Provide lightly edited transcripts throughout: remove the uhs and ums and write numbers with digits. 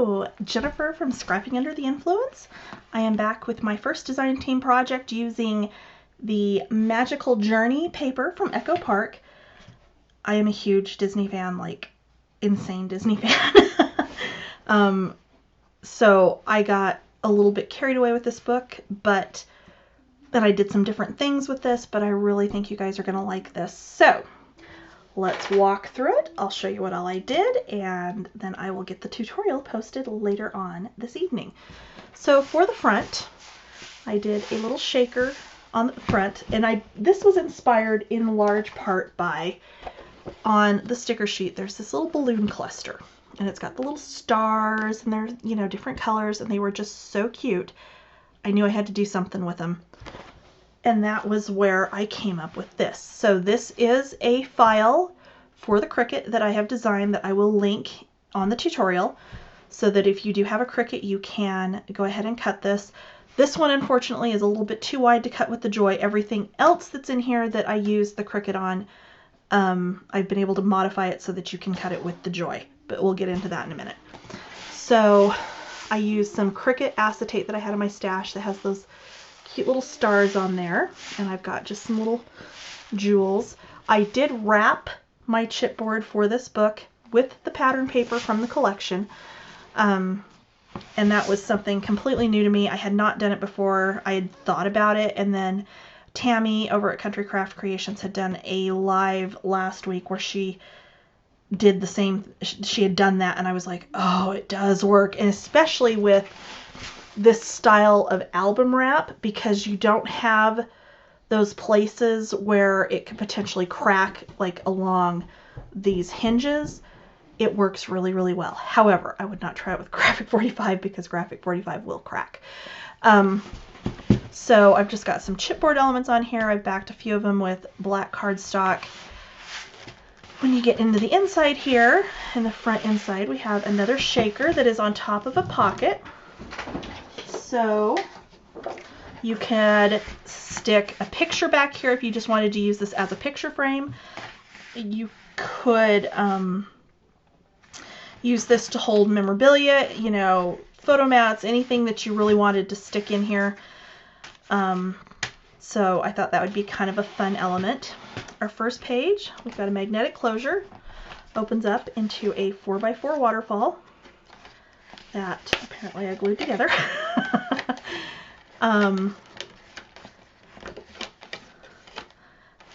Hello, Jennifer from Scrapping Under the Influence. I am back with my first design team project using the Magical Journey paper from Echo Park. I am a huge Disney fan, like insane Disney fan. So I got a little bit carried away with this book, but then I did some different things with this, but I really think you guys are going to like this. So let's walk through it. I'll show you what all I did, and then I will get the tutorial posted later on this evening. So for the front, I did a little shaker on the front, and this was inspired in large part by, on the sticker sheet, there's this little balloon cluster, and it's got the little stars, and they're, you know, different colors, and they were just so cute. I knew I had to do something with them. And that was where I came up with this. So this is a file for the Cricut that I have designed that I will link on the tutorial, so that if you do have a Cricut, you can go ahead and cut this. This one, unfortunately, is a little bit too wide to cut with the Joy. Everything else that's in here that I use the Cricut on, I've been able to modify it so that you can cut it with the Joy, but we'll get into that in a minute. So I used some Cricut acetate that I had in my stash that has those cute little stars on there, and I've got just some little jewels. I did wrap my chipboard for this book with the pattern paper from the collection, and that was something completely new to me. I had not done it before. I had thought about it, and then Tammy over at Country Craft Creations had done a live last week where she did the same. She had done that, and I was like, oh, it does work, and especially with this style of album wrap, because you don't have those places where it could potentially crack, like along these hinges. It works really, really well. However, I would not try it with Graphic 45 because Graphic 45 will crack. So I've just got some chipboard elements on here. I've backed a few of them with black cardstock. When you get into the inside here, in the front inside, we have another shaker that is on top of a pocket. So you could stick a picture back here if you just wanted to use this as a picture frame. You could use this to hold memorabilia, you know, photo mats, anything that you really wanted to stick in here. So I thought that would be kind of a fun element. Our first page, we've got a magnetic closure, opens up into a 4x4 waterfall that apparently I glued together.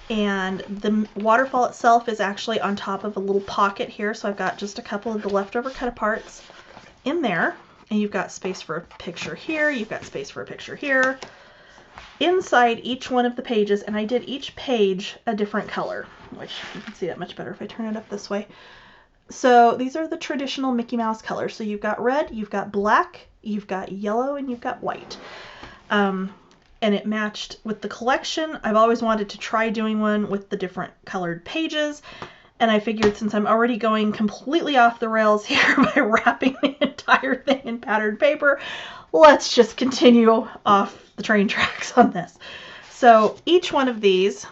And the waterfall itself is actually on top of a little pocket here, so I've got just a couple of the leftover cut-aparts in there, and you've got space for a picture here, you've got space for a picture here. Inside each one of the pages, and I did each page a different color, which you can see that much better if I turn it up this way. So these are the traditional Mickey Mouse colors. So you've got red, you've got black, you've got yellow, and you've got white. And it matched with the collection. I've always wanted to try doing one with the different colored pages, and I figured since I'm already going completely off the rails here by wrapping the entire thing in patterned paper, let's just continue off the train tracks on this. So each one of these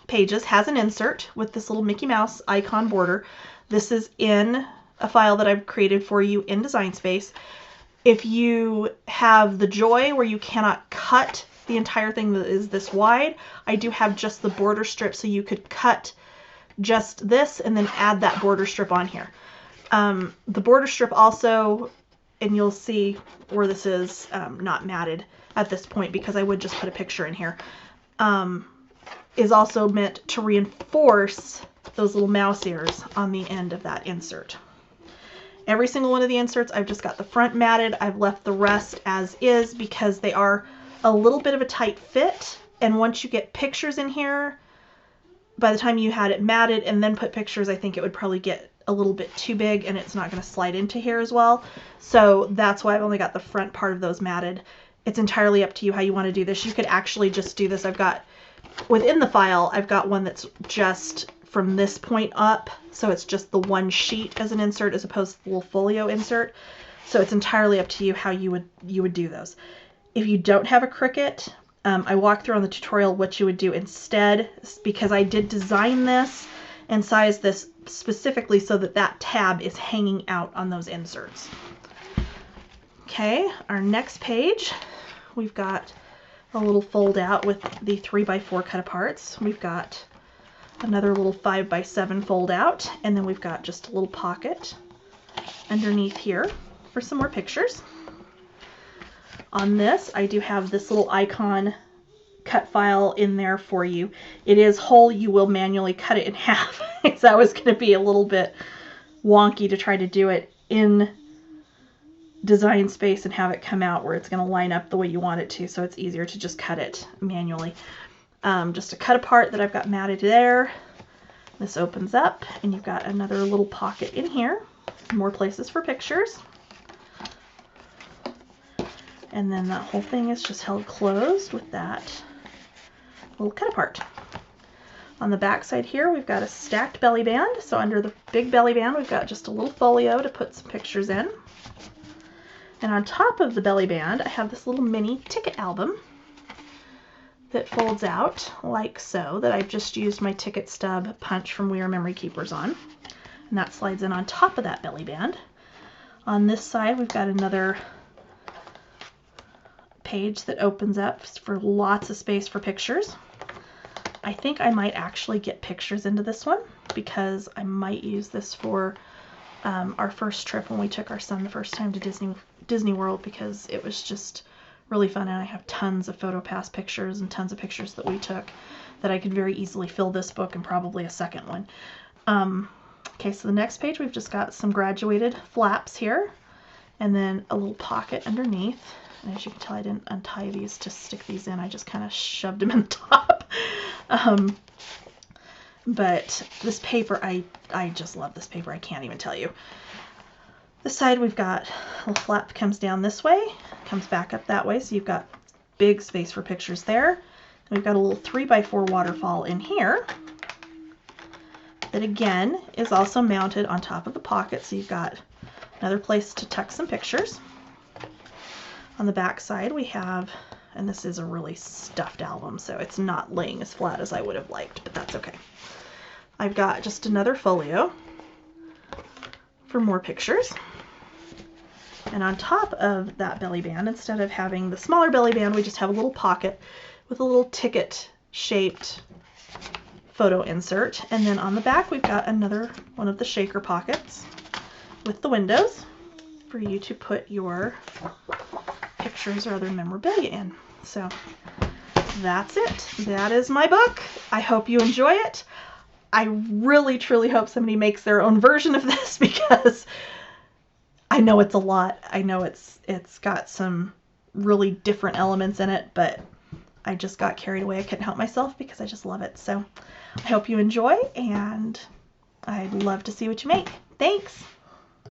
pages has an insert with this little Mickey Mouse icon border. This is in a file that I've created for you in Design Space. If you have the Joy where you cannot cut the entire thing that is this wide, I do have just the border strip, so you could cut just this and then add that border strip on here. The border strip also, and you'll see where this is not matted at this point because I would just put a picture in here, is also meant to reinforce those little mouse ears on the end of that insert. Every single one of the inserts, I've just got the front matted. I've left the rest as is because they are a little bit of a tight fit, and once you get pictures in here, by the time you had it matted and then put pictures, I think it would probably get a little bit too big and it's not going to slide into here as well. So that's why I've only got the front part of those matted. It's entirely up to you how you want to do this. You could actually just do this. I've got, within the file, I've got one that's just from this point up, so it's just the one sheet as an insert as opposed to the little folio insert. So it's entirely up to you how you would do those. If you don't have a Cricut, I walked through on the tutorial what you would do instead, because I did design this and size this specifically so that that tab is hanging out on those inserts. Okay, our next page, we've got a little fold out with the 3x4 cut aparts. We've got another little 5x7 fold out, and then we've got just a little pocket underneath here for some more pictures. On this, I do have this little icon cut file in there for you. It is whole. You will manually cut it in half. That was going to be a little bit wonky to try to do it in Design Space and have it come out where it's going to line up the way you want it to, so it's easier to just cut it manually. Just a cut apart that I've got matted there. This opens up and you've got another little pocket in here. More places for pictures. And then that whole thing is just held closed with that little cut apart. On the back side here, we've got a stacked belly band. So under the big belly band, we've got just a little folio to put some pictures in. And on top of the belly band, I have this little mini ticket album that folds out like so, that I've just used my ticket stub punch from We Are Memory Keepers on. And that slides in on top of that belly band. On this side, we've got another page that opens up for lots of space for pictures. I think I might actually get pictures into this one because I might use this for our first trip when we took our son the first time to Disney World, because it was just really fun, and I have tons of PhotoPass pictures and tons of pictures that we took that I could very easily fill this book and probably a second one. Okay, so the next page, we've just got some graduated flaps here and then a little pocket underneath. And as you can tell, I didn't untie these to stick these in. I just kind of shoved them in the top. But this paper, I just love this paper. I can't even tell you. This side, we've got a little flap comes down this way, comes back up that way. So you've got big space for pictures there. And we've got a little 3x4 waterfall in here that again is also mounted on top of the pocket. So you've got another place to tuck some pictures. On the back side, we have, and this is a really stuffed album, so it's not laying as flat as I would have liked, but that's okay. I've got just another folio for more pictures. And on top of that belly band, instead of having the smaller belly band, we just have a little pocket with a little ticket-shaped photo insert. And then on the back, we've got another one of the shaker pockets with the windows for you to put your pictures or other memorabilia in. So that's it. That is my book. I hope you enjoy it. I really, truly hope somebody makes their own version of this, because I know it's a lot. I know it's got some really different elements in it, but I just got carried away. I couldn't help myself because I just love it. So I hope you enjoy, and I'd love to see what you make. Thanks.